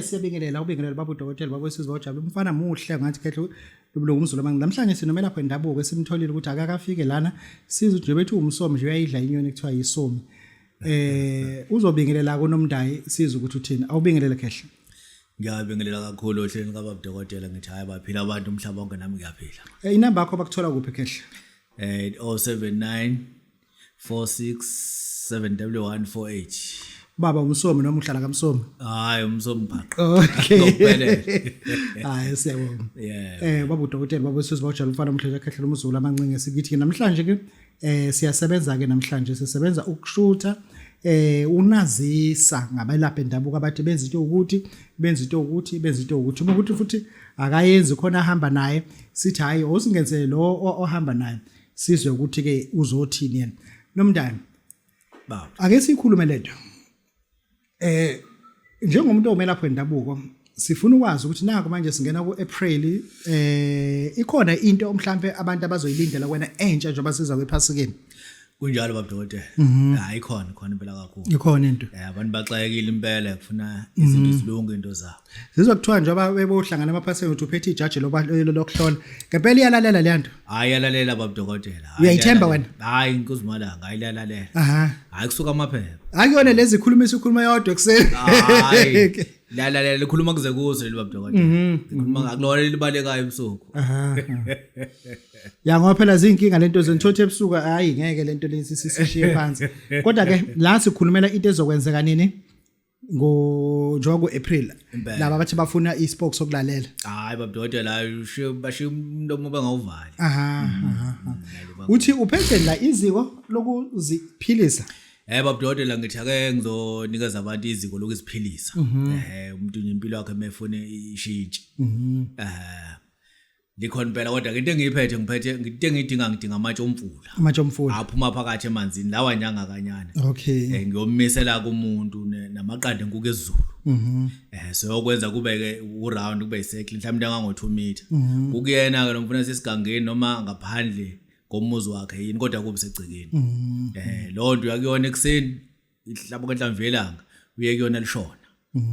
Siyabingelela ubingelela baba udokotela baba wesizwe wajabula umfana muhle ngathi khehle lobulungu umzulu manje namhlanje sinomelaphi wendabuko esimtholile ukuthi akakafike lana sizwe nje bethu umsomo nje uyayidla inyoni ekuthiwa yisomi uzobingelela konomdayi sizwe ukuthi uthini awubingelele khehle ngiyabingelela kakhulu ohleni kababa udokotela ngithi hayi baphila abantu umhlaba wonke nami ngiyaphila inamba yakho bakuthola kuphi khehle 079 46 baba umsomi noma uhlala kaMsomi hayi umsomi phaqo okay hayi siyabonga yeah baba udokotela baba wesizwe wajabula umfana omhlanje khehlela umzulu amancinge sikithi namhlanje ke siyasebenza ke namhlanje sisebenza ukushutha unazisa ngabalapha endabuko abathi benza into ukuthi uma ukuthi futhi akayenzi khona ahamba naye sithi hayi osingenze lo ohamba naye sizwe ukuthi ke uzothini yena nomndani baba ake sikhulume lento njengomuntu omelaphi wendabuko sifuna ukwazi ukuthi nako manje singena kuApril ikhona into mhlambe abantu abazoyilindela kwena entsha njengoba siza kwePhasikeni kunjalo baba udokotela hayi khona impela kakhulu ikhona into abantu baxayekile impela kufuna izinto izilungu into zabo sizwa kuthiwa njengoba bebohlangana amaphaseni uthi uphethe ijaji lokuhlola ngempela iyalalela le nto hayi yalalela baba udokotela uyayithemba wena hayi inkuzimalanga ayilalalela hayi kusuka amaphepha akuyona lezi ikhuluma yodwa kuseni hayi la likhuluma kuze kuze baba udokotela ikhuluma akulona libalekayo ebusuku ya ngoba phela zinkinga lento zenthothe ebusuku hayi ngeke lento lesisishiye phansi kodwa ke la sikhulumela into ezokwenzeka nini njengo April laba bathi bafuna iSpoke sokulalela hayi baba udokotela bashiya umuntu omuba ngawuvali uthi uphethe la iziko lokuziphilisa baba udokotela ngithi ake ngizonikeza abantu iziko lokuziphilisa umuntu impilo yakhe mefune ishintshe likhona impela kodwa into engiyiphethe into ngidinga amatshe omfula aphuma phakathi emanzini lawa nyanga kanyana okay ngiyomisela kumuntu namaqanda enkuku ezulu siyokwenza kube ke uround kube icycle mhlawumbe ngango 2 meter kukuyena ke nomfuna sesigangeni noma ngaphandle komuzi wakhe yini kodwa kube segcikeni lo nto yakuyona ekseni ihlabo kanhlamvu yelanga uye kuyona lishona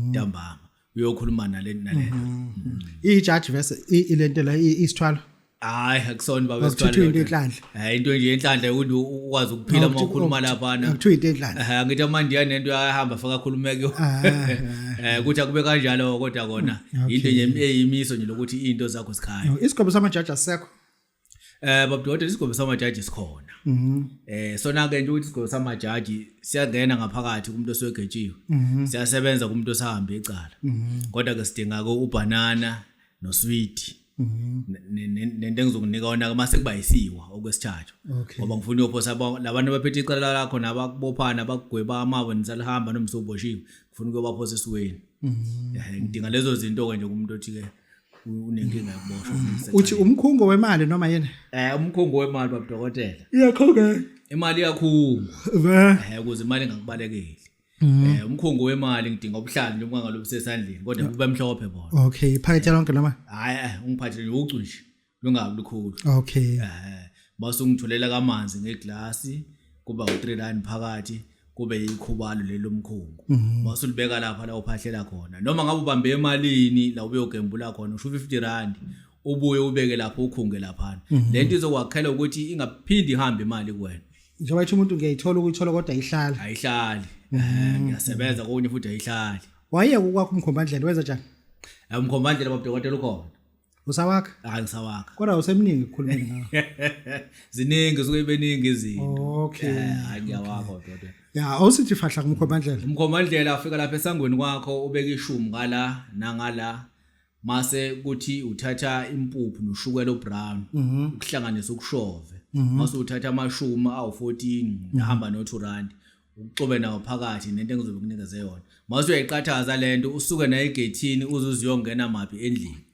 ntambama uyokhuluma nalento ijaji verse ilento la isithwalo hayi akusona baba isithwalo hayi into nje enhlanhla ukuthi ukwazi ukuphila uma ukhuluma lapha na akuthiwa into enhlanhla ngithi amandiya nento ayahamba faka khulumeke ukuthi akube kanjalo kodwa kona into nje eyimiso nje lokuthi into zakho sikhaya isigaba samajaji asekho baba udokotela isigaba samajaji sikhona sona ke nje ukuthi isigaba samajaji siyangena ngaphakathi kumuntu oswegetshiwe siyasebenza kumuntu osahamba ecala kodwa ke sidinga ke ubanana no sweet nento engizokunika wona mase kuba yisiwa okwesithathu ngoba ngifuna uyophosa labantu abaphethe icala lakho nabakubophana bakugweba amabo nisalihamba noma soboshiwe ngifuna ukuyobaphosa esiweni ngidinga lezo zinto ke nje kumuntu othi ke unenkinga yokuboshwa uthi umkhungo wemali noma yini umkhungo wemali baba udokotela iyakhonga imali yakhungu ukuze imali ingakubalekeli umkhungo wemali ngidinga ubuhlali nje umngalo busesandleni kodwa kube mhlophe bona okay iphakethe lonke noma hayi ungiphathele nje ucu nje lungabi lukhulu okay base ungitholela kamanzi ngeglasi kuba u3 rand phakathi kube ikhubalo lelomkhungu base ulibeka lapha la uphahlela khona noma ngabe ubambe emalini la ubeyogembula khona usho 50 rand ubuye ubeke lapho ukhunge lapha lento izokwakhela ukuthi ingaphindi ihambe imali kuwena njengoba ithi umuntu ngiyayithola ukuyithola kodwa ayihlali ngiyasebenza konye futhi ayihlali waye ukwakho umkhombandlela wenza njani umkhombandlela baba udokotela ukhona usawakha hayi ngisawakha kodwa usemningi ukukhuluma ngawo ziningi suke ibeningi izinto okay hayi ngiyawakha udokotela ya awusithi fahla umkhombandlela afika lapha esangweni kwakho ubeka ishumi ngala nangala mase kuthi uthatha impuphu noshukela obrown ukuhlanganisa ukushove mase uthatha amashumi awu14 nahamba no2 rand uxobe nawo phakathi nento engizobe kunikeze yona mase uyayiqathaza lento usuke na egethini uzuziyongena mapi endlini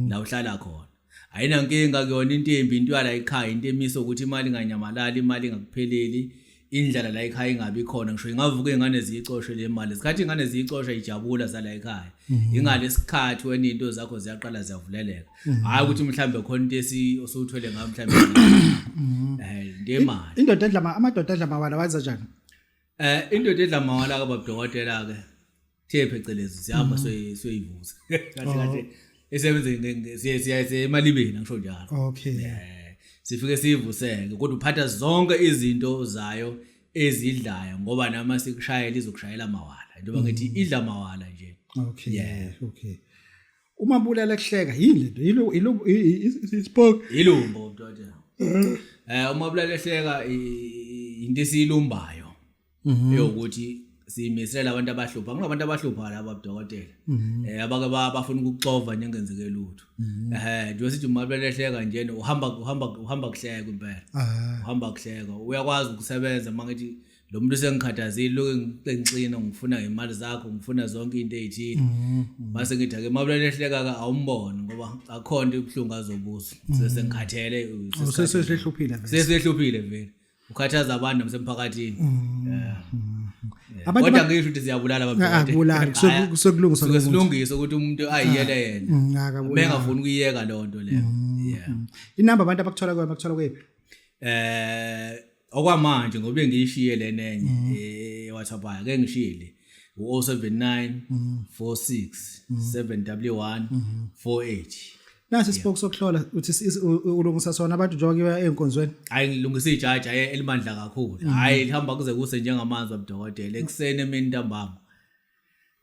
la uhlala khona ayina nkinga kuyona into embi into yala ekhaya into emiso ukuthi imali inganyamalali imali ingakupheleli indlela la ekhaya ingabi khona ngisho ingavuka ingane ziyicoshe le mali isikhathi ingane ziyicosha ijabula sala ekhaya ingalesikhathi wena into zakho ziyaqala ziyavuleleka hayi ukuthi mhlambe khona into osuthwele ngayo mhlambe ndemali indoda edla amadoda edla mawala wayenza njani indoda edla mawala ka baba udokotela ke the phecelezi sihamba soyivuza kahle kahle esebenze siya emalibeni ngisho njalo Okay. sifike sivuseke kodwa uphatha zonke izinto zayo ezidlayo ngoba nama sikushayela izokushayela amawala njengoba ngithi idla amawala nje. Okay. Yeah. Okay. Uma Bulala kuhleka yini lento ispoke Ilumbo mntwana. Uma Bulala ehleka into esiyilumbayo eyokuthi simisela abantu abahlupha kunabantu abahlupha laba abadokotela abake bafuna ukuxova njengenzeke lutho nje sithi uma Bulala ehleka nje uhamba kuhleka impela uhamba kuhleka uyakwazi ukusebenza mangithi lo muntu sengikhathazile lokho engicina ngifuna imali zakho ngifuna zonke into ezithile mase ngithi ake Bulala ehleka ka awumbone ngoba akhona ibhlungu azobuza sesengikhathele sesehluphile vele sesehluphile vele ukhathaza abantu nasemphakathini kodwa ngisho ukuthi siyabulala abantu bulala kusekulungisa kusilungisa ukuthi umuntu ayiyele yena bengafuni ukuyeka lo nto leyo inamba abantu abakuthola kwephi okwamanje ngoba ngiyishiye lenenye WhatsApp ake ngishile u079 46 7W1 48 nasi isipoke sokuhlola uthi ulungisa sona abantu njengoba einkonzweni hayi ngilungisa ijaji elimandla kakhulu hayi lihamba kuze kuse njengamanzi abudokotela ekseni emini ntambama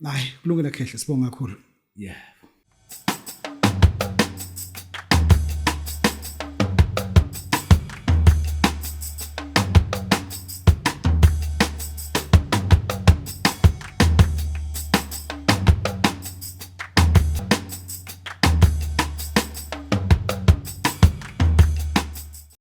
hayi kulungile khehle sibonga kakhulu yeah